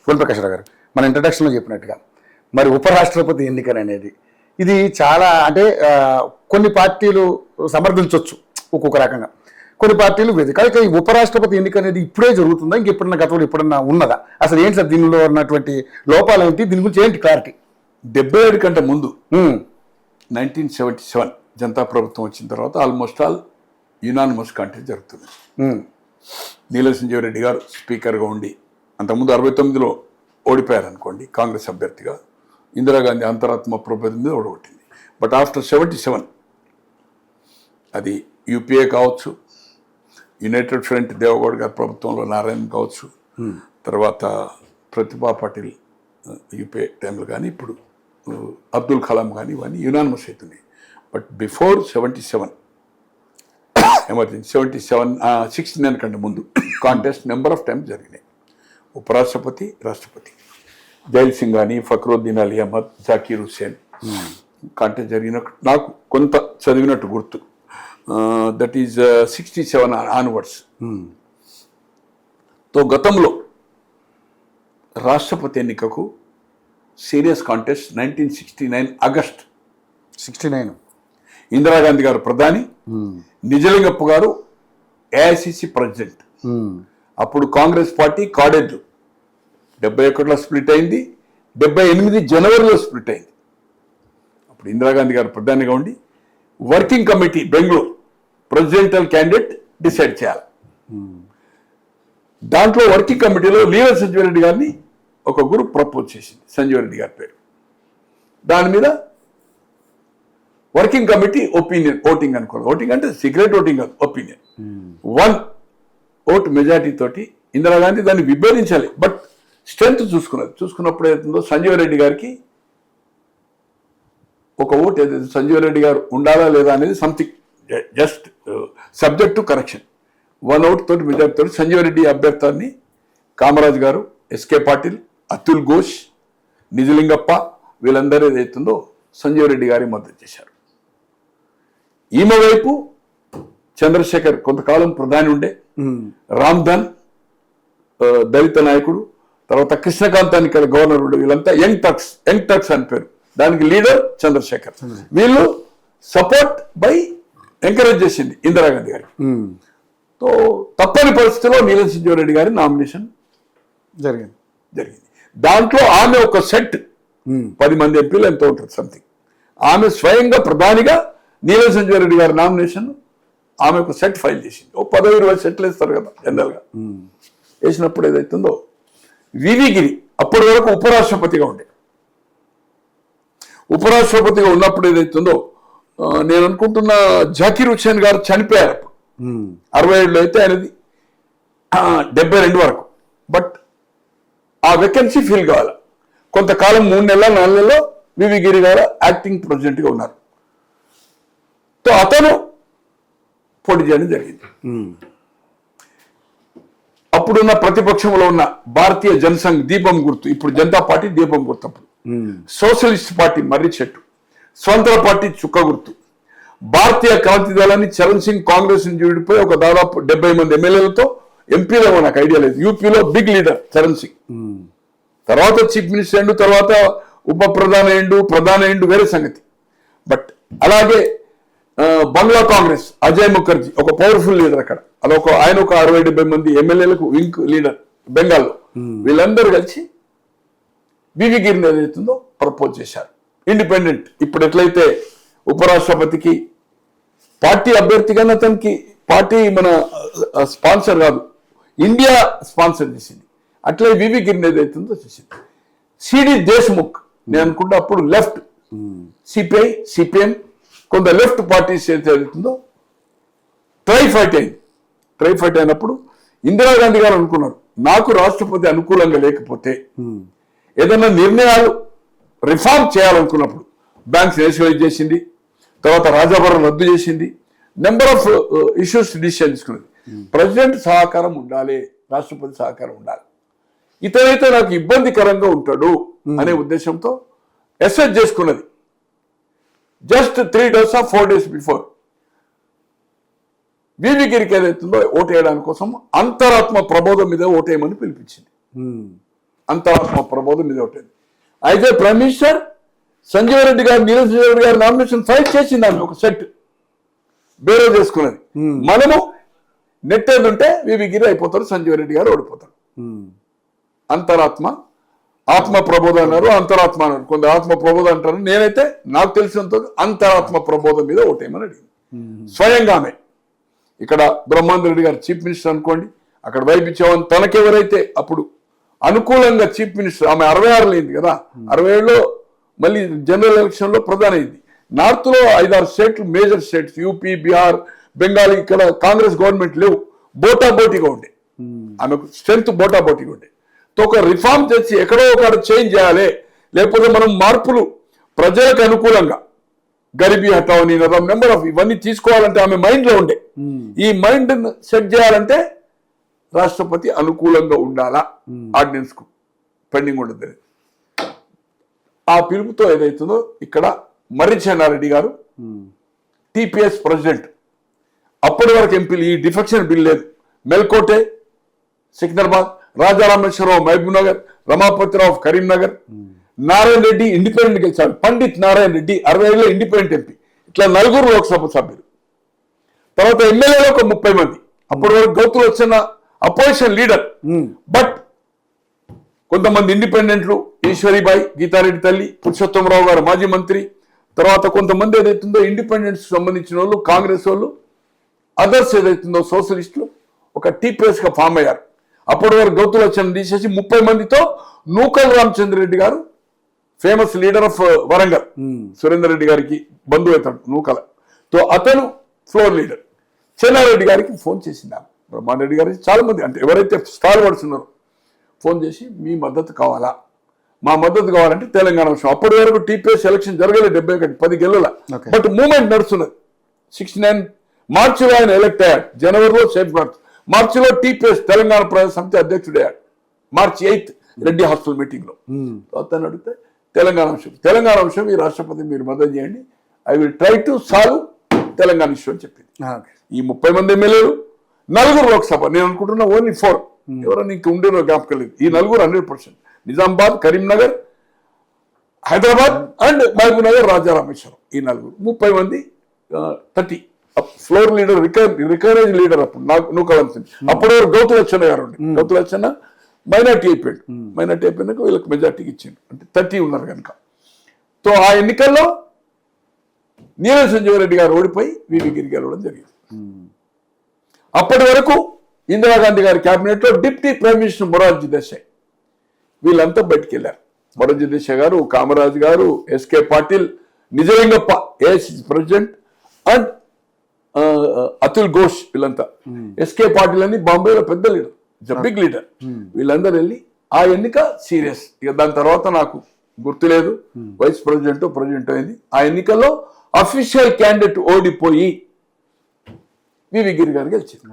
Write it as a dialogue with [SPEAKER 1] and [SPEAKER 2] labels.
[SPEAKER 1] శివప్రకాశ్రావు గారు మన ఇంట్రడక్షన్లో చెప్పినట్టుగా మరి ఉపరాష్ట్రపతి ఎన్నిక అనేది ఇది చాలా అంటే కొన్ని పార్టీలు సమర్థించవచ్చు ఒక్కొక్క రకంగా, కొన్ని పార్టీలు కానీ ఈ ఉపరాష్ట్రపతి ఎన్నిక అనేది ఇప్పుడే జరుగుతుందా, ఇంకెప్పుడన్నా గతంలో ఎప్పుడన్నా ఉన్నదా? అసలు ఏంటి సార్ దీనిలో ఉన్నటువంటి లోపాలు ఏంటి, దీని గురించి ఏంటి క్లారిటీ?
[SPEAKER 2] 77 కంటే ముందు 1977 జనతా ప్రభుత్వం వచ్చిన తర్వాత ఆల్మోస్ట్ ఆల్ యునానిమస్ కాంటెస్ట్ జరుగుతుంది. నీలం సంజీవ్ రెడ్డి గారు స్పీకర్గా ఉండి అంతకుముందు 69లో ఓడిపోయారు అనుకోండి కాంగ్రెస్ అభ్యర్థిగా. ఇందిరాగాంధీ అంతరాత్మ ప్రబోధం మీద ఓడగొట్టింది. బట్ ఆఫ్టర్ 77 అది యూపీఏ కావచ్చు, యునైటెడ్ ఫ్రంట్ దేవగౌడ గారి ప్రభుత్వంలో నారాయణ కావచ్చు, తర్వాత ప్రతిభా పాటిల్ యూపీఏ టైంలో కానీ, ఇప్పుడు అబ్దుల్ కలాం కానీ, ఇవన్నీ యునానిమస్ అవుతుంది. బట్ బిఫోర్ 77 ఎమర్జెన్సీ 69 కంటే ముందు కాంటెస్ట్ నెంబర్ ఆఫ్ టైమ్స్ జరిగినాయి. ఉపరాష్ట్రపతి, రాష్ట్రపతి, జైల్ సింగ్ కానీ, ఫక్రుద్దీన్ అలీ అహ్మద్, జాకీర్ హుస్సేన్ కాంటెస్ట్ జరిగినట్టు నాకు కొంత చదివినట్టు గుర్తు. That is 67 onwards. తో గతంలో రాష్ట్రపతి ఎన్నికకు సీరియస్ కాంటెస్ట్ 1969 ఆగస్ట్
[SPEAKER 1] 69
[SPEAKER 2] ఇందిరాగాంధీ గారు ప్రధాని, నిజలింగప్ప గారు ఏఐసిసి ప్రెసిడెంట్. అప్పుడు కాంగ్రెస్ పార్టీ కాడెడ్లు 71లో స్ప్లిట్ అయింది, 78 జనవరిలో స్ప్లిట్ అయింది. అప్పుడు ఇందిరాగాంధీ గారు ప్రధానిగా ఉండి working committee Bengaluru presidential candidate decide చేయాలి. దాంట్లో వర్కింగ్ కమిటీలో నీలం సంజీవ్ రెడ్డి గారిని ఒక గ్రూప్ ప్రపోజ్ చేసింది, సంజీవ్ రెడ్డి గారి పేరు. దాని మీద వర్కింగ్ కమిటీ ఒపీనియన్ ఓటింగ్ అనుకోవాలి, ఓటింగ్ అంటే సీక్రెట్ ఓటింగ్ కాదు, ఒపీనియన్ 1 ఓట్ మెజార్టీ తోటి ఇందిరాగాంధీ దాన్ని విభేదించాలి. బట్ స్ట్రెంత్ చూసుకున్నప్పుడు ఏదైతుందో సంజీవ్ రెడ్డి గారికి ఒక ఓట్ ఏదైతే సంజీవ్ రెడ్డి గారు ఉండాలా లేదా అనేది something just subject to correction. 1 vote తోటి మెజార్టీ తోటి సంజీవ్ రెడ్డి అభ్యర్థాన్ని కామరాజ్ గారు, ఎస్కే పాటిల్, అతుల్ ఘోష్, నిజలింగప్ప వీళ్ళందరూ ఏదైతుందో సంజీవ్ రెడ్డి గారికి మద్దతు చేశారు. ఈమె వైపు చంద్రశేఖర్ కొంతకాలం ప్రధాని ఉండే, రామ్ధన్ దళిత నాయకుడు, తర్వాత కృష్ణకాంత్ అని గవర్నర్ ఉండే, వీళ్ళంతా యంగ్ టర్క్స్ అని పేరు, దానికి లీడర్ చంద్రశేఖర్. వీళ్ళు సపోర్ట్ బై ఎంకరేజ్ చేసింది ఇందిరాగాంధీ గారికి. సో తప్పని పరిస్థితిలో నీలం సంజీవ్ రెడ్డి గారి నామినేషన్ జరిగింది. దాంట్లో ఆమె ఒక సెట్ 10 మంది ఎంపీలు ఎంతో ఉంటుంది సంథింగ్, ఆమె స్వయంగా ప్రధానిగా నీలం సంజీవ్ రెడ్డి గారి నామినేషన్ ఆమె ఒక సెట్ ఫైల్ చేసింది. ఓ 10-20 సెట్లు వేస్తారు కదా జనరల్గా. వేసినప్పుడు ఏదైతుందో వివి గిరి అప్పటి వరకు ఉపరాష్ట్రపతిగా ఉండే, ఉపరాష్ట్రపతిగా ఉన్నప్పుడు ఏదైతుందో నేను అనుకుంటున్న జాకీర్ హుస్సేన్ గారు చనిపోయారు అప్పుడు 67లో, అయితే ఆయనది 72 వరకు. బట్ ఆ వేకెన్సీ ఫిల్ కావాలి. కొంతకాలం 3 నెలల 4 నెలల్లో వివి గిరి గారు యాక్టింగ్ ప్రెసిడెంట్గా ఉన్నారు. సో అతను పోటీ చేయడం జరిగింది. అప్పుడున్న ప్రతిపక్షంలో ఉన్న భారతీయ జనసంఘ్ దీపం గుర్తు, ఇప్పుడు జనతా పార్టీ దీపం గుర్తు, అప్పుడు సోషలిస్ట్ పార్టీ మర్రి చెట్టు, స్వంత పార్టీ చుక్క గుర్తు, భారతీయ క్రాంతి దళాన్ని చరణ్ సింగ్ కాంగ్రెస్ నుంచి విడిపోయి ఒక దాదాపు 70 మంది ఎమ్మెల్యేలతో ఎంపీలో నాకు ఐడియా లేదు. యూపీలో బిగ్ లీడర్ చరణ్ సింగ్, తర్వాత చీఫ్ మినిస్టర్ అయ్యిండు, తర్వాత ఉప ప్రధాని అయ్యిండు, వేరే సంగతి. బట్ అలాగే బంగ్లా కాంగ్రెస్ అజయ్ ముఖర్జీ ఒక పవర్ఫుల్ లీడర్ అక్కడ, ఆయన ఒక 60-70 మంది ఎమ్మెల్యేలకు వింగ్ లీడర్ బెంగాల్లో. వీళ్ళందరూ కలిసి వివి గిరిని ఏదైతుందో ప్రపోజ్ చేశారు. ఇండిపెండెంట్, ఇప్పుడు ఎట్లయితే ఉపరాష్ట్రపతికి పార్టీ అభ్యర్థిగానే అతనికి పార్టీ మన స్పాన్సర్ కాదు, ఇండియా స్పాన్సర్ చేసింది, అట్లే వివి గిరిని ఏదైతుందో చేసింది. సిడి దేశ్ముఖ్ నేను అనుకుంటే అప్పుడు లెఫ్ట్, సిపిఐ సిపిఎం కొంత లెఫ్ట్ పార్టీస్ ఏదైతుందో ట్రై ఫైట్ అయినప్పుడు ఇందిరాగాంధీ గారు అనుకున్నారు, నాకు రాష్ట్రపతి అనుకూలంగా లేకపోతే ఏదైనా నిర్ణయాలు రిఫార్మ్ చేయాలనుకున్నప్పుడు బ్యాంక్స్ నేషనలైజ్ చేసింది, తర్వాత రాజాభరణం రద్దు చేసింది, నెంబర్ ఆఫ్ ఇష్యూస్ డిసిషన్ తీసుకున్నది. ప్రెసిడెంట్ సహకారం ఉండాలి, రాష్ట్రపతి సహకారం ఉండాలి, ఇతనైతే నాకు ఇబ్బందికరంగా ఉంటాడు అనే ఉద్దేశంతో ఎస్ఎస్ చేసుకున్నది. Just 3 days or 4 days before VV గిరికి ఏదైతుందో ఓటేయడానికి కోసం అంతరాత్మ ప్రబోధం మీద ఓటేయమని పిలిపించింది. అంతరాత్మ ప్రబోధం మీద ఒకటి. అయితే ప్రైమ్ మినిస్టర్ సంజీవ్ రెడ్డి గారు, నీరజ్ సంజీవ్ రెడ్డి గారు నామినేషన్ ఫైల్ చేసింది, ఆమె ఒక సెట్ బేరో చేసుకున్నది. మనము నెట్టేది ఉంటే వివి గిరి అయిపోతారు, సంజీవ్ రెడ్డి గారు ఓడిపోతారు. అంతరాత్మ, ఆత్మ ప్రబోధం అన్నారు, అంతరాత్మ అన్నారు, కొంత ఆత్మ ప్రబోధం అంటారు. నేనైతే నాకు తెలిసినంత అంతరాత్మ ప్రబోధం మీద ఓటేయమని అడిగింది స్వయంగా ఆమె. ఇక్కడ బ్రహ్మానంద రెడ్డి గారు చీఫ్ మినిస్టర్ అనుకోండి, అక్కడ వైపీ చౌహాన్ తనకెవరైతే అప్పుడు అనుకూలంగా చీఫ్ మినిస్టర్, ఆమె 66 అయింది కదా, 67లో మళ్ళీ జనరల్ ఎలక్షన్ లో ప్రధాని అయింది. నార్త్ లో 5-6 స్టేట్లు, major states UP, Bihar, Bengal, ఇక్కడ కాంగ్రెస్ గవర్నమెంట్ లేవు, బోటాబోటీగా ఉండే, ఆమెకు స్ట్రెంత్ బోటాబోటీగా ఉండే. ఒక రిఫార్మ్ చేసి ఎక్కడో ఒక చేంజ్ చేయాలి, లేకపోతే మనం మార్పులు ప్రజలకు అనుకూలంగా గరీబీ హటావో నినాదం నెంబర్ ఆఫ్ ఇవన్నీ తీసుకోవాలంటే ఆమె మైండ్ లో ఉండే. ఈ మైండ్ సెట్ చేయాలంటే రాష్ట్రపతి అనుకూలంగా ఉండాలా, ఆర్డినెన్స్ కు పెండింగ్ ఉండదు. ఆ పిలుపుతో ఏదైతుందో ఇక్కడ మర్రి చెన్నారెడ్డి గారు టిపిఎస్ ప్రెసిడెంట్, అప్పటి వరకు ఎంపీలు ఈ డిఫెక్షన్ బిల్ లేదు, మెల్కోటే సికింద్రాబాద్, రాజారామేశ్వరరావు మహబూబ్ నగర్, రమాపతిరావు కరీంనగర్, నారాయణ రెడ్డి ఇండిపెండెంట్ గెలిచాడు, పండిత్ నారాయణ రెడ్డి 65లో ఇండిపెండెంట్ ఎంపీ, ఇట్లా 4 లోక్సభ సభ్యులు. తర్వాత ఎమ్మెల్యేలు ఒక 30 మంది. అప్పటి వరకు గౌతులు వచ్చిన అపోజిషన్ లీడర్, బట్ కొంతమంది ఇండిపెండెంట్లు, ఈశ్వరీబాయి, గీతారెడ్డి తల్లి, పురుషోత్తమరావు గారు మాజీ మంత్రి, తర్వాత కొంతమంది ఏదైతుందో ఇండిపెండెన్స్ సంబంధించిన వాళ్ళు, కాంగ్రెస్ వాళ్ళు, అదర్స్ ఏదైతుందో సోషలిస్టులు ఒక టీపీఎస్ గా ఫామ్ అయ్యారు. అప్పటి వరకు గౌతులు వచ్చిన తీసేసి 30 మందితో నూకల్ రామచంద్ర రెడ్డి గారు, famous leader of Warangal, Surender Reddy గారికి బంధువు అవుతాడు నూకల, తో అతను ఫ్లోర్ లీడర్. చెన్నారెడ్డి గారికి ఫోన్ చేసింది బ్రహ్మాండ రెడ్డి గారికి, చాలా మంది అంటే ఎవరైతే స్టార్ వర్డ్స్ ఉన్నారో ఫోన్ చేసి మీ మద్దతు కావాలా, మా మద్దతు కావాలంటే తెలంగాణ విషయం. అప్పటి వరకు టీపీఎస్ ఎలక్షన్ జరగలేదు, 71 10 గెలల, బట్ మూవ్మెంట్ నడుస్తున్నది. 69 మార్చిలో ఆయన ఎలక్ట్ అయ్యాడు, జనవరిలో సేఫ్ గార్డ్స్, మార్చిలో టీపీఎస్ తెలంగాణ ప్రజా సమితి అధ్యక్షుడయ్యాడు, March 8 రెడ్డి హాస్టల్ మీటింగ్ లో. అతను అడిగితే తెలంగాణ విషయం ఈ రాష్ట్రపతి మీరు మద్దతు చేయండి, I will try to solve Telangana issue అని చెప్పింది. ఈ 30 మంది ఎమ్మెల్యేలు, 4 లోక్సభ, నేను అనుకుంటున్నా ఓన్లీ 4, ఎవరైనా ఇంక ఉండేనో జ్ఞాపకం లేదు. ఈ 4 100%, నిజామాబాద్, కరీంనగర్, హైదరాబాద్ అండ్ మహబూబ్ నగర్, రాజారామేశ్వరం, ఈ 4 30 మంది 30 ఫ్లోర్ లీడర్, రికవరేజ్ లీడర్ అప్పుడు నూకలంసింది. అప్పుడు గౌతుల చెన్న గారు ఉండే, గౌతుల చెన్న మైనార్టీ అయిపోయాడు, మైనార్టీ అయిపోయినాక వీళ్ళకి మెజార్టీకి ఇచ్చిండు, అంటే 30 ఉన్నారు కనుక. తో ఆ ఎన్నికల్లో నీరజ్ సంజీవ్ రెడ్డి గారు ఓడిపోయి వివి గిరి గెలవడం జరిగింది. అప్పటి వరకు ఇందిరాగాంధీ గారి క్యాబినెట్ లో deputy prime minister Morarji Desai, వీళ్ళంతా బయటికి వెళ్ళారు. మొరార్జీ దేశాయ్ గారు, కామరాజ్ గారు, SK Patil, Nijalingappa AICC president and Atul Ghosh, వీళ్ళంతా. ఎస్కే పాటిల్ అని బాంబేలో పెద్ద లీడర్, బిగ్ లీడర్. వీళ్ళందరూ వెళ్ళి ఆ ఎన్నిక సీరియస్. ఇక దాని తర్వాత నాకు గుర్తులేదు, వైస్ ప్రెసిడెంట్ అయింది. ఆ ఎన్నికల్లో అఫీషియల్ క్యాండిడేట్ ఓడిపోయి వివి గిరి గారు గెలిచింది.